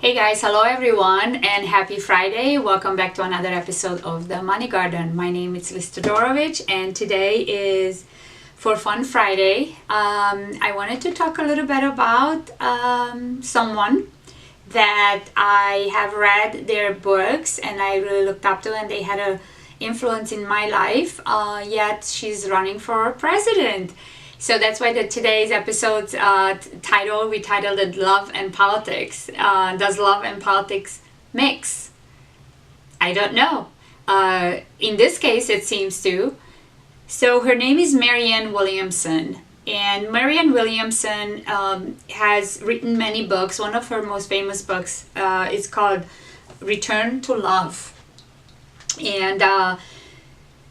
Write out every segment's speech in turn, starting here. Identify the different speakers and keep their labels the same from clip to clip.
Speaker 1: Hey guys, hello everyone, and happy Friday. Welcome back to another episode of the Money Garden. My name is Liz Todorovich, and today is for Fun Friday. I wanted to talk a little bit about someone that I have read their books and I really looked up to, and they had an influence in my life, yet she's running for president. So that's why today's episode's we titled it Love and Politics. Does love and politics mix? I don't know. In this case, it seems to. So her name is Marianne Williamson. And Marianne Williamson has written many books. One of her most famous books is called Return to Love. And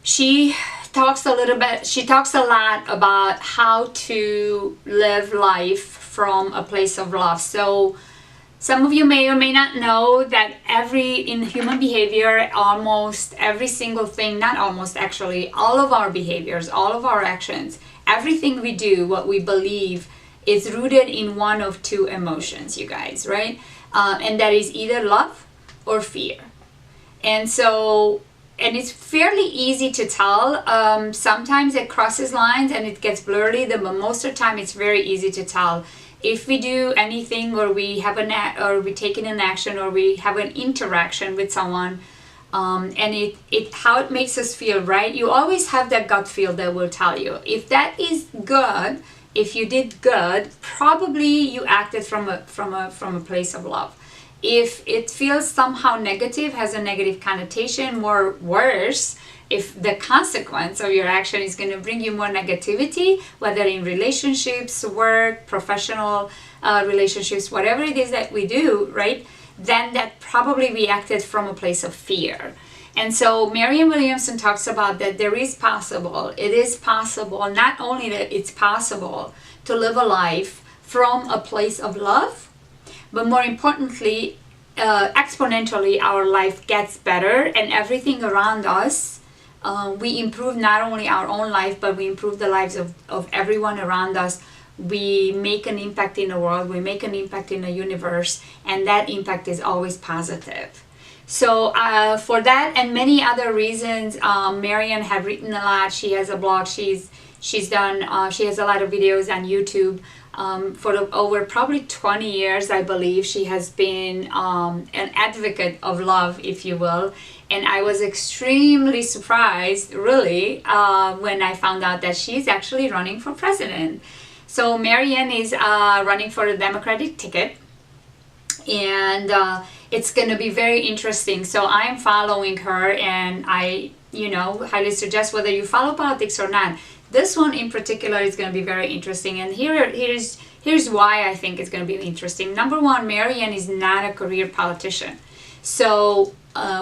Speaker 1: she talks a lot about how to live life from a place of love. So some of you may or may not know that in human behavior, almost every single thing, not almost actually, all of our behaviors, all of our actions, everything we do, what we believe, is rooted in one of two emotions, you guys, right? And that is either love or fear. And it's fairly easy to tell. Sometimes it crosses lines and it gets blurry, but most of the time it's very easy to tell. If we do anything, or we have we take an action, or we have an interaction with someone, and how it makes us feel, right? You always have that gut feel that will tell you. If that is good, if you did good, probably you acted from a place of love. If it feels somehow negative, has a negative connotation, or worse, if the consequence of your action is going to bring you more negativity, whether in relationships, work, professional relationships, whatever it is that we do, right, then that probably we acted from a place of fear. And so Marianne Williamson talks about that it is possible, not only that it's possible to live a life from a place of love, but more importantly, exponentially our life gets better, and everything around us, we improve not only our own life, but we improve the lives of everyone around us. We make an impact in the world, we make an impact in the universe, and that impact is always positive. So for that and many other reasons, Marianne had written a lot. She has a blog, she has a lot of videos on YouTube. For over probably 20 years, I believe, she has been an advocate of love, if you will. And I was extremely surprised, really, when I found out that she's actually running for president. So Marianne is running for the Democratic ticket, and it's going to be very interesting. So I am following her, and I, highly suggest, whether you follow politics or not, this one in particular is going to be very interesting. And here's why I think it's going to be interesting. Number one, Marianne is not a career politician. So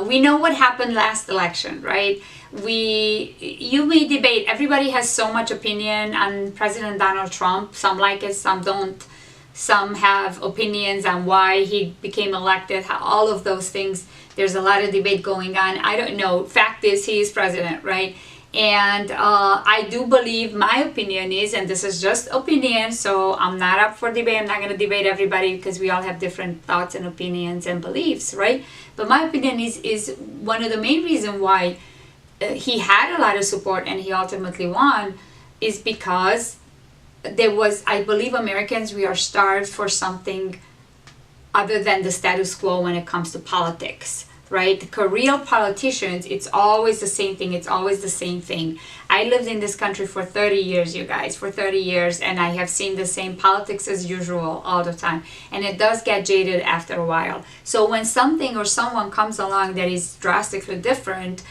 Speaker 1: we know what happened last election, right? You may debate. Everybody has so much opinion on President Donald Trump. Some like it, some don't. Some have opinions on why he became elected, all of those things. There's a lot of debate going on. I don't know. Fact is, he is president, right? And I do believe, my opinion is, and this is just opinion, so I'm not up for debate. I'm not going to debate everybody, because we all have different thoughts and opinions and beliefs, right? But my opinion is one of the main reasons why he had a lot of support and he ultimately won is because I believe Americans, we are starved for something other than the status quo when it comes to politics. Right? Career politicians, it's always the same thing. It's always the same thing. I lived in this country for 30 years, you guys, for 30 years, and I have seen the same politics as usual all the time. And it does get jaded after a while. So when something or someone comes along that is drastically different,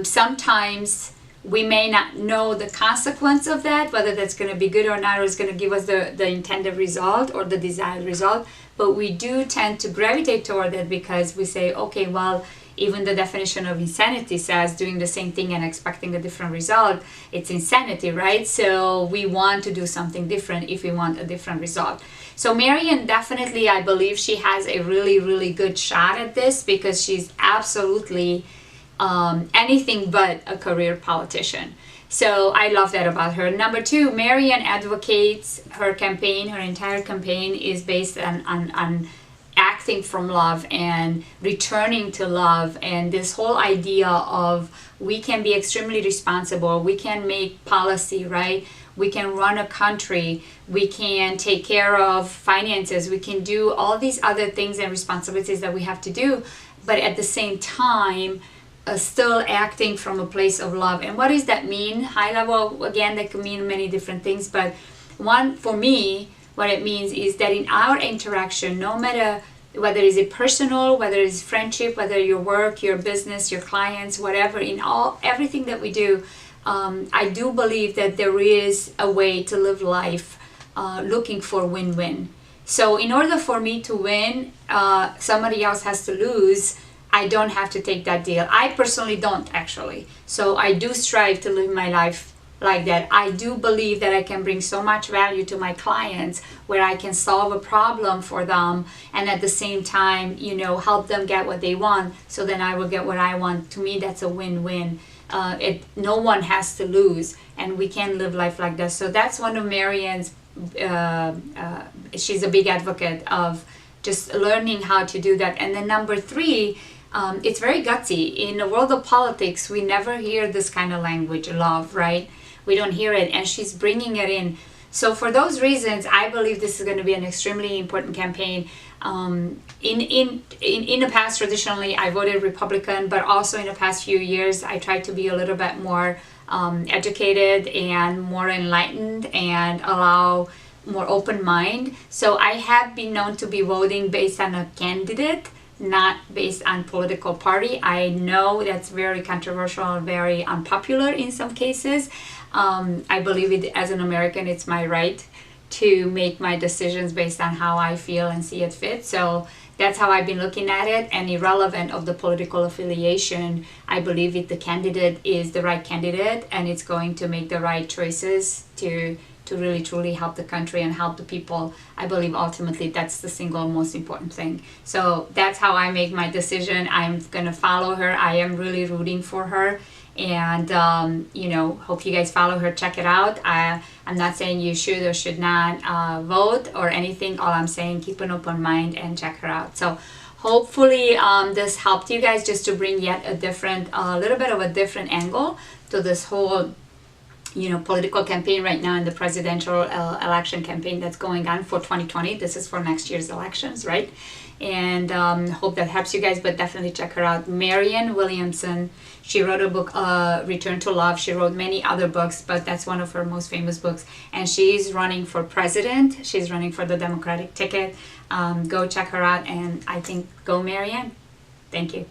Speaker 1: sometimes we may not know the consequence of that, whether that's going to be good or not, or it's going to give us the intended result or the desired result. But we do tend to gravitate toward it because we say, okay, well, even the definition of insanity says doing the same thing and expecting a different result. It's insanity, right? So we want to do something different if we want a different result. So Marianne, definitely, I believe she has a really, really good shot at this, because she's absolutely anything but a career politician. So I love that about her. Number two, Marianne advocates her campaign. Her entire campaign is based on acting from love and returning to love, and this whole idea of we can be extremely responsible, we can make policy, right? We can run a country, we can take care of finances, we can do all these other things and responsibilities that we have to do, but at the same time, still acting from a place of love. And what does that mean? High level, again, that could mean many different things, but one, for me, what it means is that in our interaction, no matter whether it's a personal, whether it's friendship, whether your work, your business, your clients, whatever, in everything that we do, I do believe that there is a way to live life looking for win-win. So in order for me to win, somebody else has to lose. I don't have to take that deal. I personally don't, actually. So I do strive to live my life like that. I do believe that I can bring so much value to my clients where I can solve a problem for them and at the same time, help them get what they want, so then I will get what I want. To me, that's a win-win. No one has to lose, and we can live life like that. So that's one of Marianne's, she's a big advocate of just learning how to do that. And then number 3, it's very gutsy. In the world of politics, we never hear this kind of language, love, right? We don't hear it, and she's bringing it in. So for those reasons, I believe this is going to be an extremely important campaign. In the past, traditionally, I voted Republican, but also in the past few years, I tried to be a little bit more educated and more enlightened and allow more open mind. So I have been known to be voting based on a candidate, not based on political party. I know that's very controversial, very unpopular in some cases. I believe it as an American, it's my right to make my decisions based on how I feel and see it fit. So that's how I've been looking at it, and irrelevant of the political affiliation, I believe if the candidate is the right candidate and it's going to make the right choices to really truly help the country and help the people, I believe ultimately that's the single most important thing. So that's how I make my decision. I'm gonna follow her. I am really rooting for her, and hope you guys follow her, check it out. I'm not saying you should or should not vote or anything. All I'm saying, keep an open mind and check her out. So hopefully this helped you guys just to bring yet a little bit of a different angle to this whole political campaign right now in the presidential election campaign that's going on for 2020. This is for next year's elections, right? And hope that helps you guys, but definitely check her out. Marianne Williamson, she wrote a book, Return to Love. She wrote many other books, but that's one of her most famous books. And she's running for president. She's running for the Democratic ticket. Go check her out, and I think go Marianne. Thank you.